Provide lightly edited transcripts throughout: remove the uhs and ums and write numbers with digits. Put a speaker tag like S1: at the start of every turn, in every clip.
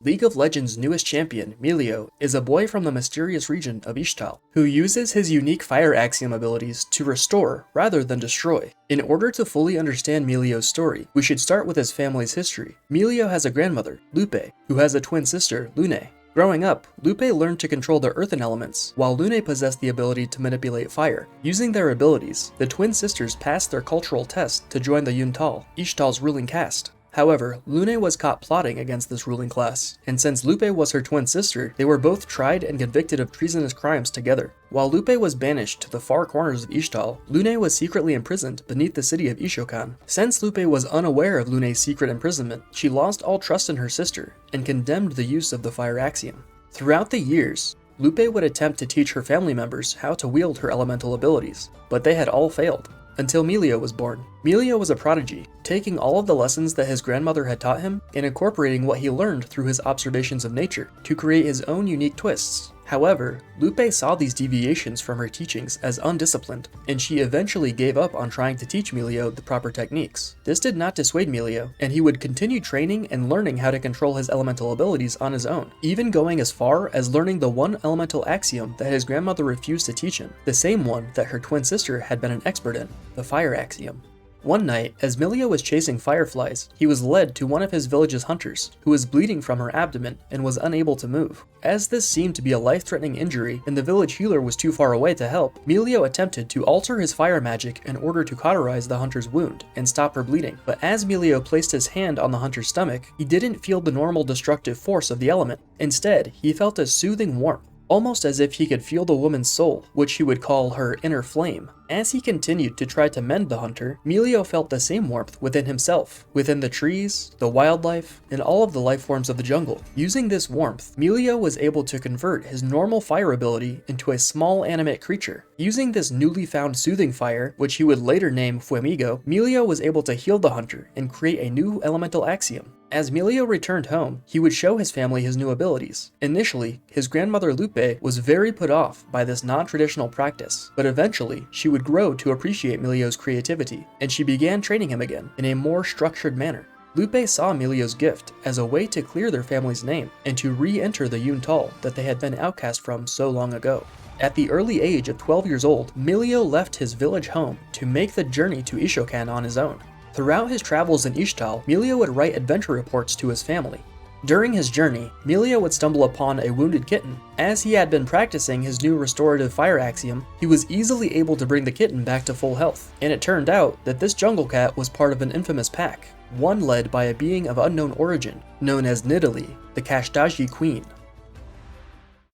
S1: League of Legends' newest champion, Milio, is a boy from the mysterious region of Ixtal, who uses his unique fire axiom abilities to restore rather than destroy. In order to fully understand Milio's story, we should start with his family's history. Milio has a grandmother, Lupe, who has a twin sister, Lune. Growing up, Lupe learned to control the earthen elements, while Lune possessed the ability to manipulate fire. Using their abilities, the twin sisters passed their cultural test to join the Ixtal, Ixtal's ruling caste. However, Lune was caught plotting against this ruling class, and since Lupe was her twin sister, they were both tried and convicted of treasonous crimes together. While Lupe was banished to the far corners of Ixtal, Lune was secretly imprisoned beneath the city of Ixaocan. Since Lupe was unaware of Lune's secret imprisonment, she lost all trust in her sister and condemned the use of the fire axiom. Throughout the years, Lupe would attempt to teach her family members how to wield her elemental abilities, but they had all failed. Until Milio was born. Milio was a prodigy, taking all of the lessons that his grandmother had taught him and incorporating what he learned through his observations of nature to create his own unique twists. However, Lupe saw these deviations from her teachings as undisciplined, and she eventually gave up on trying to teach Milio the proper techniques. This did not dissuade Milio, and he would continue training and learning how to control his elemental abilities on his own, even going as far as learning the one elemental axiom that his grandmother refused to teach him, the same one that her twin sister had been an expert in, the fire axiom. One night, as Milio was chasing fireflies, he was led to one of his village's hunters, who was bleeding from her abdomen and was unable to move. As this seemed to be a life-threatening injury and the village healer was too far away to help, Milio attempted to alter his fire magic in order to cauterize the hunter's wound and stop her bleeding. But as Milio placed his hand on the hunter's stomach, he didn't feel the normal destructive force of the element. Instead, he felt a soothing warmth, almost as if he could feel the woman's soul, which he would call her inner flame. As he continued to try to mend the hunter, Milio felt the same warmth within himself, within the trees, the wildlife, and all of the life forms of the jungle. Using this warmth, Milio was able to convert his normal fire ability into a small animate creature. Using this newly found soothing fire, which he would later name Fuemigo, Milio was able to heal the hunter and create a new elemental axiom. As Milio returned home, he would show his family his new abilities. Initially, his grandmother Lupe was very put off by this non-traditional practice, but eventually, she would grow to appreciate Milio's creativity, and she began training him again in a more structured manner. Lupe saw Milio's gift as a way to clear their family's name and to re-enter the Ixtal that they had been outcast from so long ago. At the early age of 12 years old, Milio left his village home to make the journey to Ixaocan on his own. Throughout his travels in Ixtal, Milio would write adventure reports to his family. During his journey, Milio would stumble upon a wounded kitten. As he had been practicing his new restorative fire axiom, he was easily able to bring the kitten back to full health, and it turned out that this jungle cat was part of an infamous pack, one led by a being of unknown origin, known as Nidalee, the Kashtaji Queen.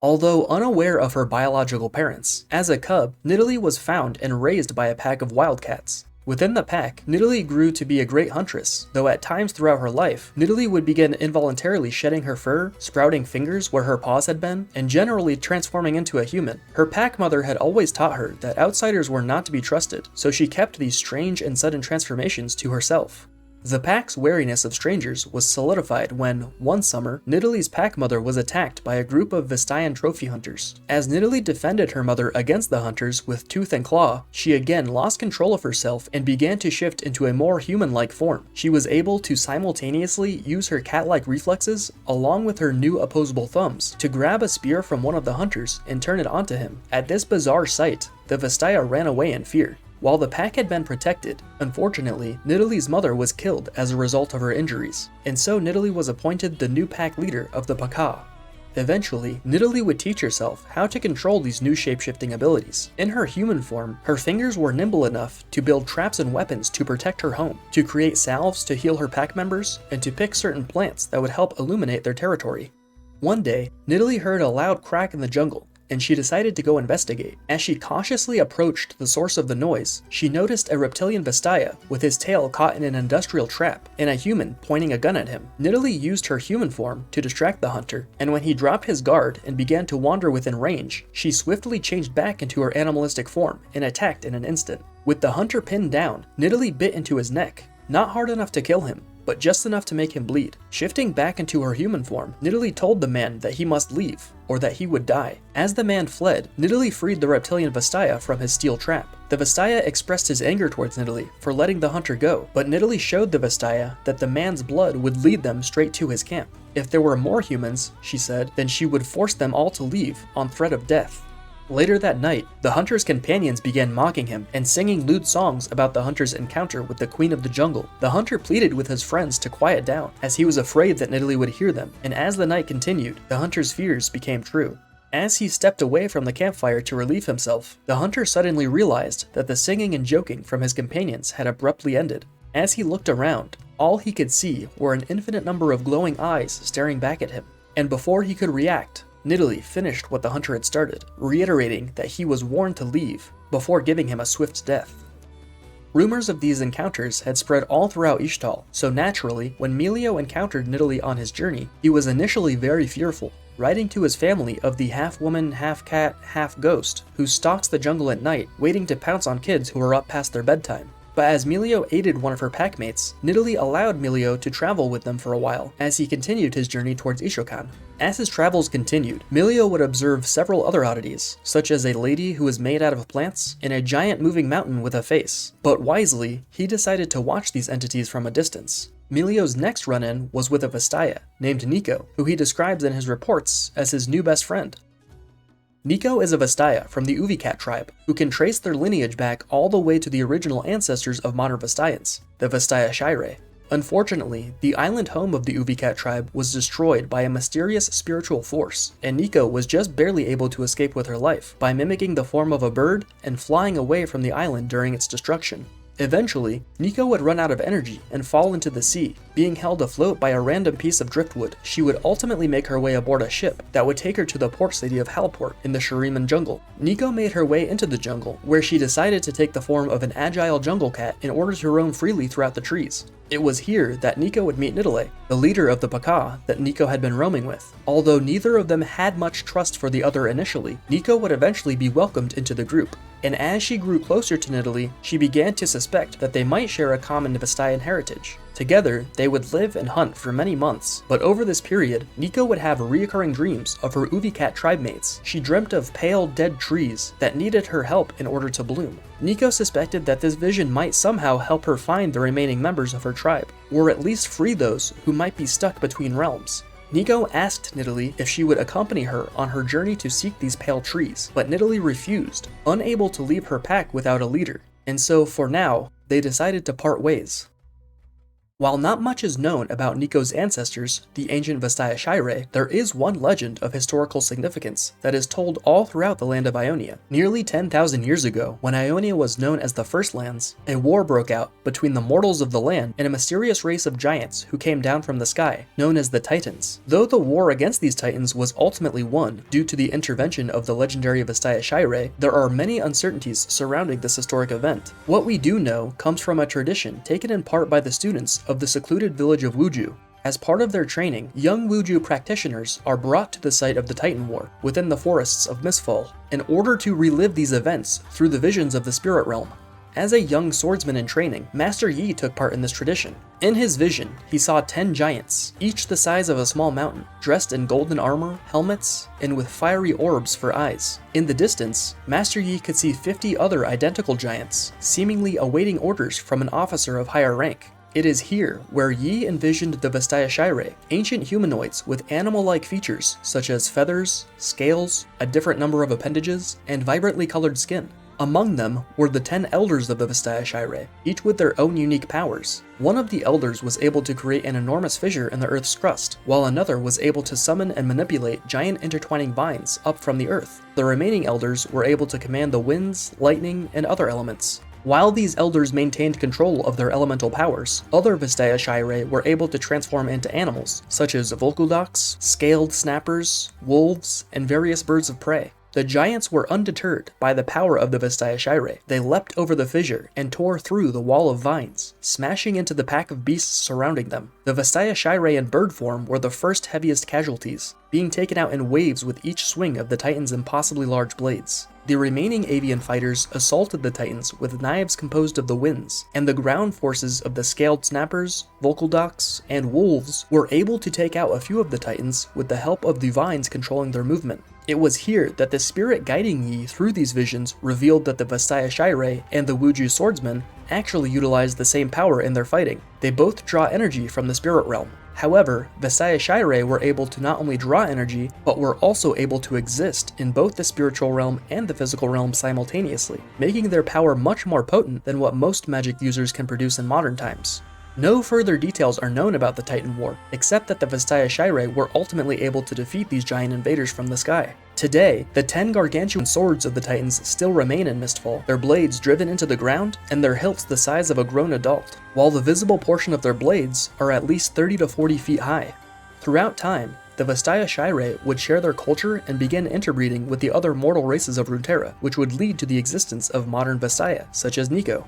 S1: Although unaware of her biological parents, as a cub, Nidalee was found and raised by a pack of wildcats. Within the pack, Nidalee grew to be a great huntress, though at times throughout her life, Nidalee would begin involuntarily shedding her fur, sprouting fingers where her paws had been, and generally transforming into a human. Her pack mother had always taught her that outsiders were not to be trusted, so she kept these strange and sudden transformations to herself. The pack's wariness of strangers was solidified when, one summer, Nidalee's pack mother was attacked by a group of Vastayan trophy hunters. As Nidalee defended her mother against the hunters with tooth and claw, she again lost control of herself and began to shift into a more human-like form. She was able to simultaneously use her cat-like reflexes, along with her new opposable thumbs, to grab a spear from one of the hunters and turn it onto him. At this bizarre sight, the Vastaya ran away in fear. While the pack had been protected, unfortunately, Nidalee's mother was killed as a result of her injuries, and so Nidalee was appointed the new pack leader of the Paka. Eventually, Nidalee would teach herself how to control these new shape-shifting abilities. In her human form, her fingers were nimble enough to build traps and weapons to protect her home, to create salves to heal her pack members, and to pick certain plants that would help illuminate their territory. One day, Nidalee heard a loud crack in the jungle, and she decided to go investigate. As she cautiously approached the source of the noise, she noticed a reptilian Vastaya with his tail caught in an industrial trap, and a human pointing a gun at him. Nidalee used her human form to distract the hunter, and when he dropped his guard and began to wander within range, she swiftly changed back into her animalistic form and attacked in an instant. With the hunter pinned down, Nidalee bit into his neck. Not hard enough to kill him, but just enough to make him bleed. Shifting back into her human form, Nidalee told the man that he must leave, or that he would die. As the man fled, Nidalee freed the reptilian Vastaya from his steel trap. The Vastaya expressed his anger towards Nidalee for letting the hunter go, but Nidalee showed the Vastaya that the man's blood would lead them straight to his camp. If there were more humans, she said, then she would force them all to leave on threat of death. Later that night, the hunter's companions began mocking him and singing lewd songs about the hunter's encounter with the queen of the jungle. The hunter pleaded with his friends to quiet down, as he was afraid that Nidalee would hear them, and as the night continued, the hunter's fears became true. As he stepped away from the campfire to relieve himself, the hunter suddenly realized that the singing and joking from his companions had abruptly ended. As he looked around, all he could see were an infinite number of glowing eyes staring back at him, and before he could react, Nidalee finished what the hunter had started, reiterating that he was warned to leave before giving him a swift death. Rumors of these encounters had spread all throughout Ixtal, so naturally, when Milio encountered Nidalee on his journey, he was initially very fearful, writing to his family of the half-woman, half-cat, half-ghost who stalks the jungle at night, waiting to pounce on kids who are up past their bedtime. But as Milio aided one of her packmates, Nidalee allowed Milio to travel with them for a while as he continued his journey towards Ixaocan. As his travels continued, Milio would observe several other oddities, such as a lady who was made out of plants and a giant moving mountain with a face. But wisely, he decided to watch these entities from a distance. Milio's next run-in was with a Vastaya named Neeko, who he describes in his reports as his new best friend. Neeko is a Vastaya from the Ixaocan tribe, who can trace their lineage back all the way to the original ancestors of modern Vastayans, the Vastayashai'rei. Unfortunately, the island home of the Ixaocan tribe was destroyed by a mysterious spiritual force, and Neeko was just barely able to escape with her life by mimicking the form of a bird and flying away from the island during its destruction. Eventually, Neeko would run out of energy and fall into the sea. Being held afloat by a random piece of driftwood, she would ultimately make her way aboard a ship that would take her to the port city of Halport in the Shuriman jungle. Neeko made her way into the jungle, where she decided to take the form of an agile jungle cat in order to roam freely throughout the trees. It was here that Neeko would meet Nidalee, the leader of the Paka that Neeko had been roaming with. Although neither of them had much trust for the other initially, Neeko would eventually be welcomed into the group. And as she grew closer to Nidalee, she began to suspect that they might share a common Vastayan heritage. Together, they would live and hunt for many months, but over this period, Neeko would have reoccurring dreams of her Ixaocan tribe mates. She dreamt of pale, dead trees that needed her help in order to bloom. Neeko suspected that this vision might somehow help her find the remaining members of her tribe, or at least free those who might be stuck between realms. Neeko asked Nidalee if she would accompany her on her journey to seek these pale trees, but Nidalee refused, unable to leave her pack without a leader, and so for now, they decided to part ways. While not much is known about Neeko's ancestors, the ancient Vastayashai'rei, there is one legend of historical significance that is told all throughout the land of Ionia. Nearly 10,000 years ago, when Ionia was known as the First Lands, a war broke out between the mortals of the land and a mysterious race of giants who came down from the sky, known as the Titans. Though the war against these Titans was ultimately won due to the intervention of the legendary Vastayashai'rei, there are many uncertainties surrounding this historic event. What we do know comes from a tradition taken in part by the students of the secluded village of Wuju. As part of their training, young Wuju practitioners are brought to the site of the Titan War within the forests of Mistfall in order to relive these events through the visions of the spirit realm. As a young swordsman in training, Master Yi took part in this tradition. In his vision, he saw 10 giants, each the size of a small mountain, dressed in golden armor, helmets, and with fiery orbs for eyes. In the distance, Master Yi could see 50 other identical giants, seemingly awaiting orders from an officer of higher rank. It is here where Yi envisioned the Vastayashai'rei, ancient humanoids with animal-like features such as feathers, scales, a different number of appendages, and vibrantly colored skin. Among them were the 10 elders of the Vastayashai'rei, each with their own unique powers. One of the elders was able to create an enormous fissure in the earth's crust, while another was able to summon and manipulate giant intertwining vines up from the earth. The remaining elders were able to command the winds, lightning, and other elements. While these elders maintained control of their elemental powers, other Vastayashai'rei were able to transform into animals, such as volkuldoks, scaled snappers, wolves, and various birds of prey. The giants were undeterred by the power of the Vastayashai'rei. They leapt over the fissure and tore through the wall of vines, smashing into the pack of beasts surrounding them. The Vastayashai'rei in bird form were the first heaviest casualties, being taken out in waves with each swing of the Titan's impossibly large blades. The remaining avian fighters assaulted the Titans with knives composed of the winds, and the ground forces of the scaled snappers, Volculdocs, and wolves were able to take out a few of the Titans with the help of the vines controlling their movement. It was here that the spirit guiding Yi through these visions revealed that the Vastayashai'rei and the Wuju swordsmen actually utilized the same power in their fighting. They both draw energy from the spirit realm. However, Vastayashai'rei were able to not only draw energy, but were also able to exist in both the spiritual realm and the physical realm simultaneously, making their power much more potent than what most magic users can produce in modern times. No further details are known about the Titan War, except that the Vastayashai'rei were ultimately able to defeat these giant invaders from the sky. Today, the 10 gargantuan swords of the Titans still remain in Mistfall, their blades driven into the ground and their hilts the size of a grown adult, while the visible portion of their blades are at least 30 to 40 feet high. Throughout time, the Vastayashai'rei would share their culture and begin interbreeding with the other mortal races of Runeterra, which would lead to the existence of modern Vastaya, such as Neeko.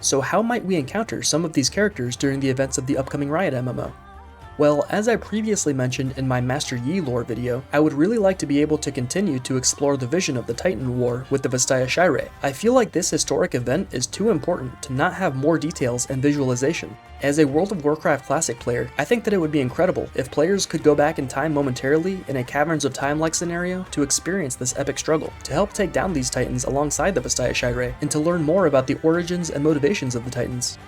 S1: So how might we encounter some of these characters during the events of the upcoming Riot MMO? Well, as I previously mentioned in my Master Yi lore video, I would really like to be able to continue to explore the vision of the Titan War with the Vastayashai'rei. I feel like this historic event is too important to not have more details and visualization. As a World of Warcraft Classic player, I think that it would be incredible if players could go back in time momentarily in a Caverns of Time-like scenario to experience this epic struggle, to help take down these Titans alongside the Vastayashai'rei, and to learn more about the origins and motivations of the Titans.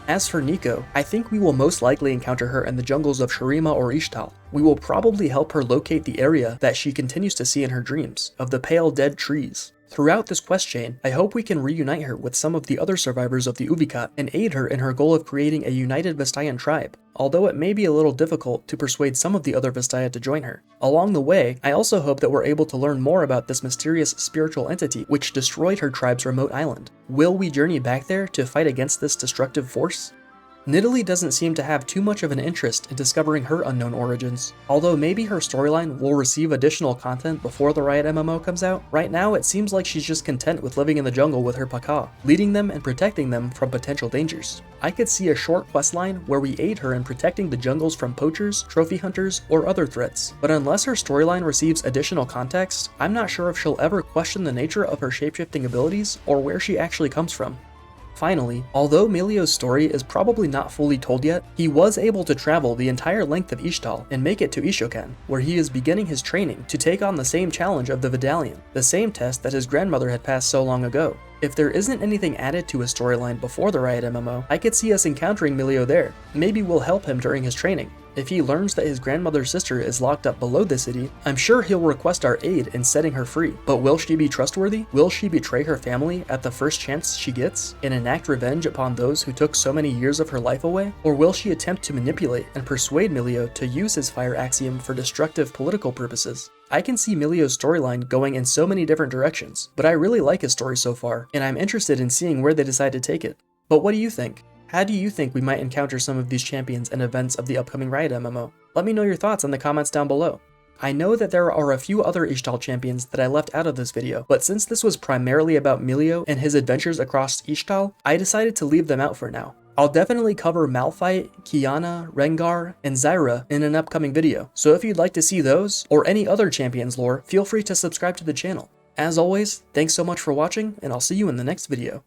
S1: As for Neeko, I think we will most likely encounter her in the jungles of Shurima or Ixtal. We will probably help her locate the area that she continues to see in her dreams, of the pale dead trees. Throughout this quest chain, I hope we can reunite her with some of the other survivors of the Ubicat and aid her in her goal of creating a united Vastayan tribe, although it may be a little difficult to persuade some of the other Vastaya to join her. Along the way, I also hope that we're able to learn more about this mysterious spiritual entity which destroyed her tribe's remote island. Will we journey back there to fight against this destructive force? Nidalee doesn't seem to have too much of an interest in discovering her unknown origins. Although maybe her storyline will receive additional content before the Riot MMO comes out, right now it seems like she's just content with living in the jungle with her Paka, leading them and protecting them from potential dangers. I could see a short questline where we aid her in protecting the jungles from poachers, trophy hunters, or other threats, but unless her storyline receives additional context, I'm not sure if she'll ever question the nature of her shapeshifting abilities or where she actually comes from. Finally, although Milio's story is probably not fully told yet, he was able to travel the entire length of Ixtal and make it to Ixaocan, where he is beginning his training to take on the same challenge of the Vidalian, the same test that his grandmother had passed so long ago. If there isn't anything added to his storyline before the Riot MMO, I could see us encountering Milio there. Maybe we'll help him during his training. If he learns that his grandmother's sister is locked up below the city, I'm sure he'll request our aid in setting her free. But will she be trustworthy? Will she betray her family at the first chance she gets and enact revenge upon those who took so many years of her life away? Or will she attempt to manipulate and persuade Milio to use his fire axiom for destructive political purposes? I can see Milio's storyline going in so many different directions, but I really like his story so far, and I'm interested in seeing where they decide to take it. But what do you think? How do you think we might encounter some of these champions and events of the upcoming Riot MMO? Let me know your thoughts in the comments down below. I know that there are a few other Ixtal champions that I left out of this video, but since this was primarily about Milio and his adventures across Ixtal, I decided to leave them out for now. I'll definitely cover Malphite, Qiyana, Rengar, and Zyra in an upcoming video, so if you'd like to see those, or any other champions lore, feel free to subscribe to the channel. As always, thanks so much for watching, and I'll see you in the next video.